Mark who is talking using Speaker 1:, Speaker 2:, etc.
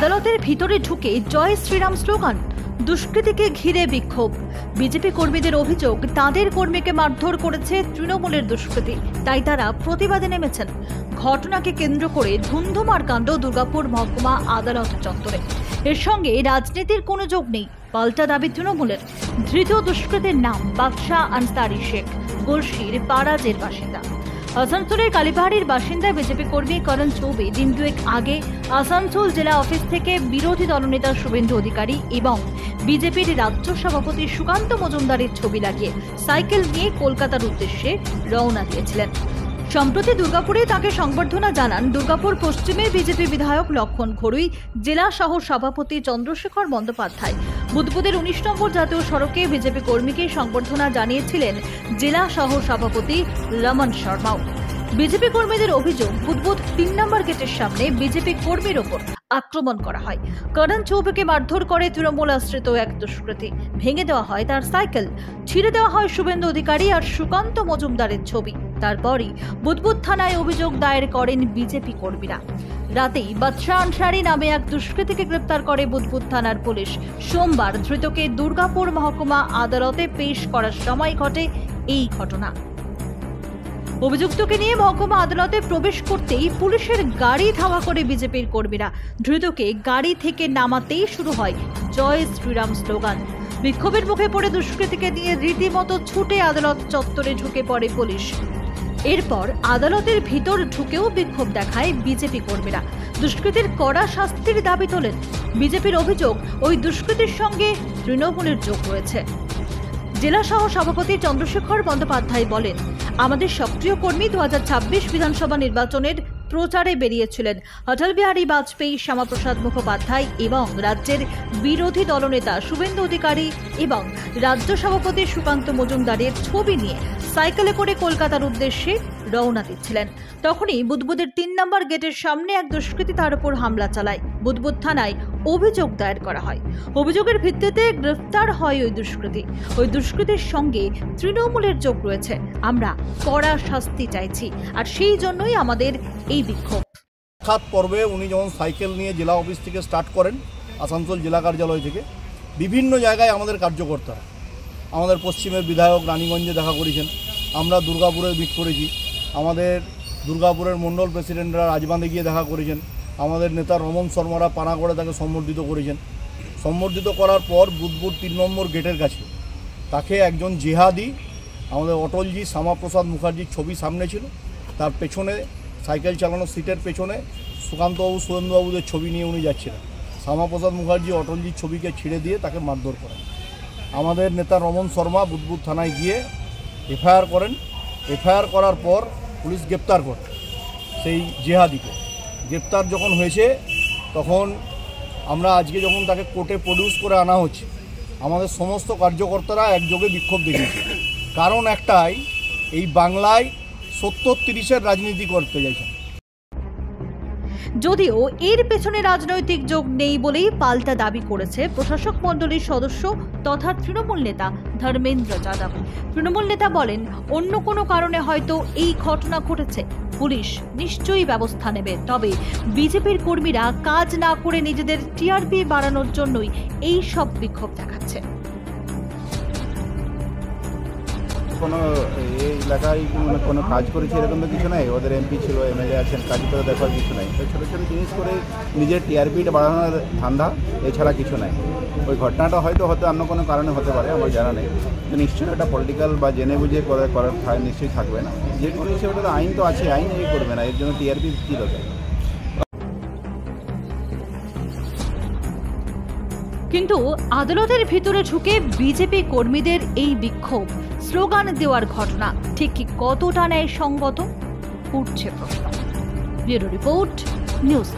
Speaker 1: আদালতের ভিতরে ঢুকে জয় শ্রীরাম স্লোগান, দুষ্কৃতীকে ঘিরে বিক্ষোভ। বিজেপি কর্মীদের অভিযোগ, তাদের কর্মীকে মারধর করেছে তৃণমূলের দুষ্কৃতী, তাই তারা প্রতিবাদে নেমেছেন। ঘটনাকে কেন্দ্র করে ধুন্ধুমার কাণ্ড দুর্গাপুর মহকুমা আদালত চত্বরে। এর সঙ্গে রাজনীতির কোনো যোগ নেই, পাল্টা দাবি তৃণমূলের। ধৃত দুষ্কৃতীর নাম বাদশাহ আনসারি শেখ, গলসির পাড়াজের বাসিন্দা। আসানসোলের কালীপাহাড়ির বাসিন্দা বিজেপি কর্মী করণ চৌবে দিন দুয়েক আগে আসানসোল জেলা অফিস থেকে বিরোধী দলনেতা শুভেন্দু অধিকারী এবং বিজেপির রাজ্য সভাপতি সুকান্ত মজুমদারের ছবি লাগিয়ে সাইকেল নিয়ে কলকাতার উদ্দেশ্যে রওনা দিয়েছিলেন। সম্প্রতি দুর্গাপুরে তাকে সংবর্ধনা জানান দুর্গাপুর পশ্চিমের বিজেপি বিধায়ক লক্ষণ ঘড়ুই, জেলা সহ সভাপতি চন্দ্রশেখর বন্দ্যোপাধ্যায়। বুধবুদের 19 নম্বর জাতীয় সড়কে বিজেপি কর্মীকে সংবর্ধনা জানিয়েছিলেন জেলা সহ সভাপতি রমন শর্মাও। বিজেপি কর্মীদের অভিযোগ, বুধবুদ 3 নম্বর গেটের সামনে বিজেপি কর্মীর ওপর আক্রমণ করা হয়। করণ চৌবেকে মারধর করে তৃণমূল আশ্রিত এক দুষ্কৃতী। ভেঙে দেওয়া হয় তার সাইকেল, ছিঁড়ে দেওয়া হয় শুভেন্দু অধিকারী আর সুকান্ত মজুমদারের ছবি। তারপরই বুধবুদ থানায় অভিযোগ দায়ের করেন বিজেপি কর্মীরা। রাতেই বাদশাহ আনসারি নামে এক দুষ্কৃতীকে গ্রেপ্তার করে বুধবুদ থানার পুলিশ। সোমবার ধৃতকে দুর্গাপুর মহকুমা আদালতে পেশ করার সময় ঘটে এই ঘটনা। অভিযুক্তকে নিয়ে মহকুমা আদালতে প্রবেশ করতেই পুলিশের গাড়ি ধাওয়া করে বিজেপির কর্মীরা। ধৃতকে গাড়ি থেকে নামাতেই শুরু হয় জয় শ্রীরাম স্লোগান। বিক্ষোভের মুখে পড়ে দুষ্কৃতীকে নিয়ে রীতিমতো ছুটে আদালত চত্বরে ঢুকে পড়ে পুলিশ। এরপর আদালতের ভিতর ঢুকেও বিক্ষোভ দেখায় বিজেপি কর্মীরা। দুষ্কৃতীর কড়া শাস্তির দাবি তোলেন। বিজেপির অভিযোগ, ওই দুষ্কৃতীর সঙ্গে তৃণমূলের যোগ রয়েছে। জেলা সহ সভাপতি চন্দ্রশেখর বন্দ্যোপাধ্যায় বলেন, আমাদের সক্রিয় কর্মী 2026 বিধানসভা নির্বাচনের প্রচারে বেরিয়েছিলেন। অটল বিহারী বাজপেয়ী, শ্যামাপ্রসাদ মুখোপাধ্যায় এবং রাজ্যের বিরোধী দলনেতা শুভেন্দু অধিকারী এবং রাজ্য সভাপতি সুকান্ত মজুমদারের ছবি নিয়ে সাইকেলে করে কলকাতার উদ্দেশ্যে রওনা দিচ্ছিলেন। তখনই বুধবুদের 3 নম্বর গেটের সামনে এক দুষ্কৃতী তার উপর হামলা চালায়। বুধবুদ থানায় অভিযোগ দায়ের করা হয়। অভিযোগের ভিত্তিতে গ্রেফতার হয় ওই দুষ্কৃতী। ওই দুষ্কৃতীর সঙ্গে তৃণমূলের যোগ রয়েছে। আমরা কড়া শাস্তি চাইছি, আর সেই জন্যই আমাদের এই বিক্ষোভ।
Speaker 2: সাত পর্বে উনি যখন সাইকেল নিয়ে জেলা অফিস থেকে স্টার্ট করেন, আসানসোল জেলা কার্যালয় থেকে বিভিন্ন জায়গায় আমাদের কার্যকর্তারা, আমাদের পশ্চিমের বিধায়ক রানীগঞ্জে দেখা করেছেন, আমরা দুর্গাপুরে মিট করেছি, আমাদের দুর্গাপুরের মণ্ডল প্রেসিডেন্টরা রাজবাঁধে গিয়ে দেখা করেছেন, আমাদের নেতা রমন শর্মারা পানাগড়ে তাকে সম্বর্ধিত করেছেন। সম্বর্ধিত করার পর বুধবুদ 3 নম্বর গেটের কাছে তাকে একজন জেহাদি, আমাদের অটলজি শ্যামাপ্রসাদ মুখার্জির ছবি সামনে ছিল, তার পেছনে সাইকেল চালানোর সিটের পেছনে সুকান্তবাবু সুরেন্দ্রবাবুদের ছবি নিয়ে উনি যাচ্ছিলেন। শ্যামাপ্রসাদ মুখার্জি অটলজির ছবিকে ছিঁড়ে দিয়ে তাকে মারধর করেন। আমাদের নেতা রমন শর্মা বুধবুদ থানায় গিয়ে এফআইআর করেন। এফআইআর করার পর পুলিশ গ্রেপ্তার করে সেই জেহাদিকে। গ্রেপ্তার যখন হয়েছে তখন আমরা আজকে যখন তাকে কোর্টে প্রডিউস করে আনা হচ্ছে, আমাদের সমস্ত কার্যকর্তারা একযোগে বিক্ষোভ দেখিয়েছে। কারণ একটাই, এই বাংলায় 70-30-এর রাজনীতি করতে চাইছেন।
Speaker 1: যদিও এর পেছনে রাজনৈতিক যোগ নেই বলেই পাল্টা দাবি করেছে প্রশাসক মণ্ডলীর সদস্য তথা তৃণমূল নেতা ধর্মেন্দ্র যাদব। তৃণমূল নেতা বলেন, অন্য কোনো কারণে হয়তো এই ঘটনা ঘটেছে, পুলিশ নিশ্চয়ই ব্যবস্থা নেবে। তবে বিজেপির কর্মীরা কাজ না করে নিজেদের টিআরপি বাড়ানোর জন্যই এই সব বিক্ষোভ দেখাচ্ছে।
Speaker 3: কোনো এই এলাকায় কোনো কাজ করেছে এরকম তো কিছু নাই। ওদের এমপি ছিল, এমএলএ আছেন, কাজ করে দেখার কিছু নাই। তো ছোটো ছোটো জিনিস করে নিজের টিআরপিটা বাড়ানোর ধান্দা, এছাড়া কিছু নাই। ওই ঘটনাটা হয়তো অন্য কোনো কারণে হতে পারে, আমার জানা নেই। তো নিশ্চয়ই একটা পলিটিক্যাল বা জেনে বুঝে করার নিশ্চয়ই থাকবে না। যে কোনো হিসেবে ওটা আইন তো আছে, আইন এই করবে না, এর জন্য টিআরপি কী দরকার।
Speaker 1: কিন্তু আদালতের ভিতরে ঢুকে বিজেপি কর্মীদের এই বিক্ষোভ, স্লোগান দেওয়ার ঘটনা ঠিক কতটা ন্যায়সঙ্গত উঠছে প্রশ্ন। Bureau report, news.